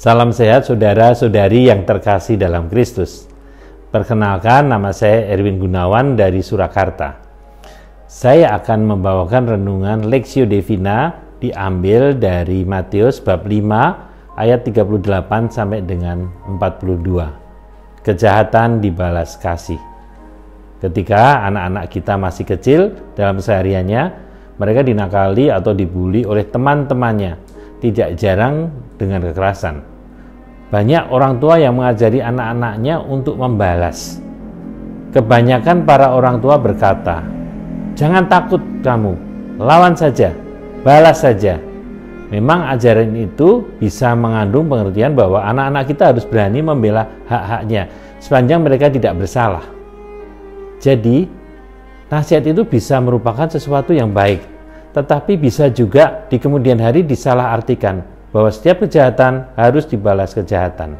Salam sehat saudara-saudari yang terkasih dalam Kristus. Perkenalkan, nama saya Erwin Gunawan dari Surakarta. Saya akan membawakan renungan Lectio Divina diambil dari Matius bab 5 ayat 38 sampai dengan 42. Kejahatan dibalas kasih. Ketika anak-anak kita masih kecil dalam kesehariannya, mereka dinakali atau dibuli oleh teman-temannya, tidak jarang dengan kekerasan. Banyak orang tua yang mengajari anak-anaknya untuk membalas. Kebanyakan para orang tua berkata, "Jangan takut kamu, lawan saja, balas saja." Memang ajaran itu bisa mengandung pengertian bahwa anak-anak kita harus berani membela hak-haknya sepanjang mereka tidak bersalah. Jadi, nasihat itu bisa merupakan sesuatu yang baik, tetapi bisa juga di kemudian hari disalahartikan bahwa setiap kejahatan harus dibalas kejahatan.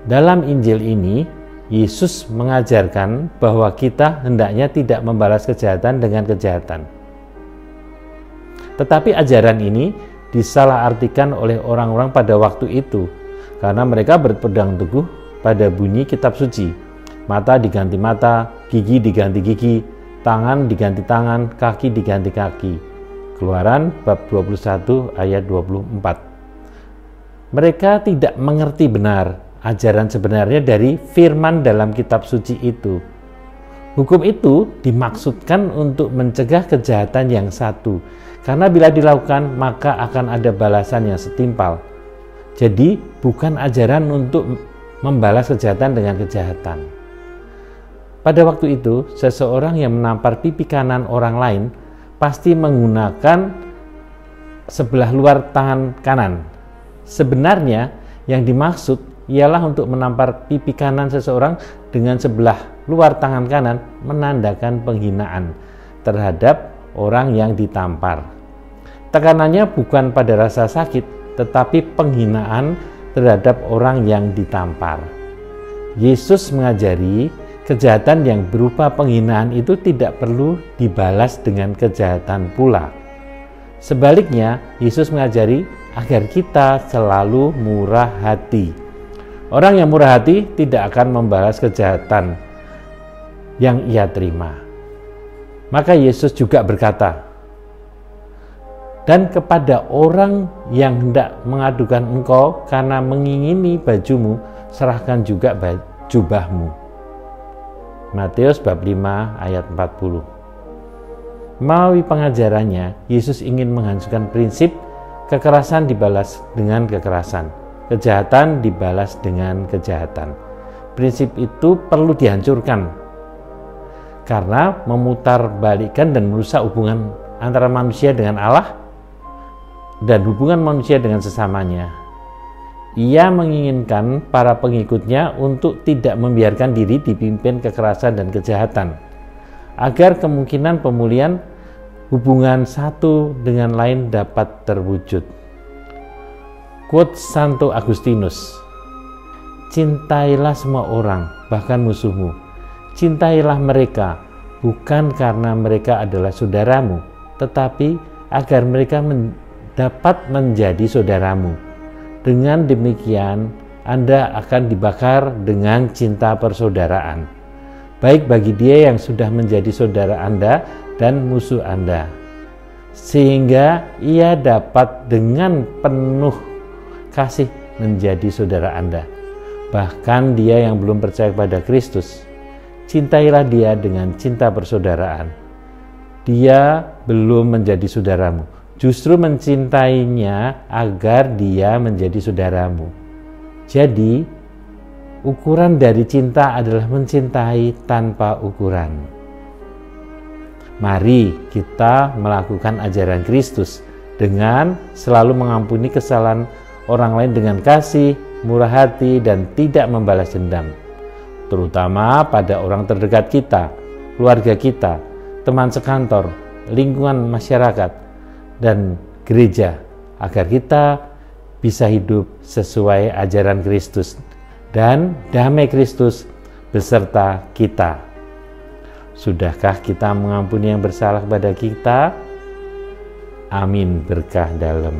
Dalam Injil ini, Yesus mengajarkan bahwa kita hendaknya tidak membalas kejahatan dengan kejahatan. Tetapi ajaran ini disalahartikan oleh orang-orang pada waktu itu, karena mereka berpegang teguh pada bunyi kitab suci. Mata diganti mata, gigi diganti gigi, tangan diganti tangan, kaki diganti kaki. Keluaran bab 21 ayat 24. Mereka tidak mengerti benar ajaran sebenarnya dari firman dalam kitab suci itu. Hukum itu dimaksudkan untuk mencegah kejahatan yang satu, karena bila dilakukan maka akan ada balasan yang setimpal. Jadi bukan ajaran untuk membalas kejahatan dengan kejahatan. Pada waktu itu, seseorang yang menampar pipi kanan orang lain pasti menggunakan sebelah luar tangan kanan. Sebenarnya yang dimaksud ialah untuk menampar pipi kanan seseorang dengan sebelah luar tangan kanan menandakan penghinaan terhadap orang yang ditampar. Tekanannya bukan pada rasa sakit, tetapi penghinaan terhadap orang yang ditampar. Yesus mengajari kejahatan yang berupa penghinaan itu tidak perlu dibalas dengan kejahatan pula. Sebaliknya, Yesus mengajari agar kita selalu murah hati. Orang yang murah hati tidak akan membalas kejahatan yang ia terima. Maka Yesus juga berkata, "Dan kepada orang yang hendak mengadukan engkau karena mengingini bajumu, serahkan juga jubahmu." Matius bab 5 ayat 40. Melalui pengajarannya, Yesus ingin menghancurkan prinsip kekerasan dibalas dengan kekerasan, kejahatan dibalas dengan kejahatan. Prinsip itu perlu dihancurkan karena memutarbalikkan dan merusak hubungan antara manusia dengan Allah dan hubungan manusia dengan sesamanya. Ia menginginkan para pengikutnya untuk tidak membiarkan diri dipimpin kekerasan dan kejahatan, agar kemungkinan pemulihan hubungan satu dengan lain dapat terwujud. Quote Santo Agustinus, "Cintailah semua orang, bahkan musuhmu. Cintailah mereka, bukan karena mereka adalah saudaramu, tetapi agar mereka dapat menjadi saudaramu. Dengan demikian, Anda akan dibakar dengan cinta persaudaraan, baik bagi dia yang sudah menjadi saudara Anda dan musuh Anda, sehingga ia dapat dengan penuh kasih menjadi saudara Anda. Bahkan dia yang belum percaya pada Kristus, cintailah dia dengan cinta persaudaraan. Dia belum menjadi saudaramu, justru mencintainya agar dia menjadi saudaramu." Jadi, ukuran dari cinta adalah mencintai tanpa ukuran. Mari kita melakukan ajaran Kristus dengan selalu mengampuni kesalahan orang lain dengan kasih, murah hati, dan tidak membalas dendam, terutama pada orang terdekat kita, keluarga kita, teman sekantor, lingkungan masyarakat, dan gereja, agar kita bisa hidup sesuai ajaran Kristus dan damai Kristus beserta kita. Sudahkah kita mengampuni yang bersalah kepada kita? Amin berkah dalam.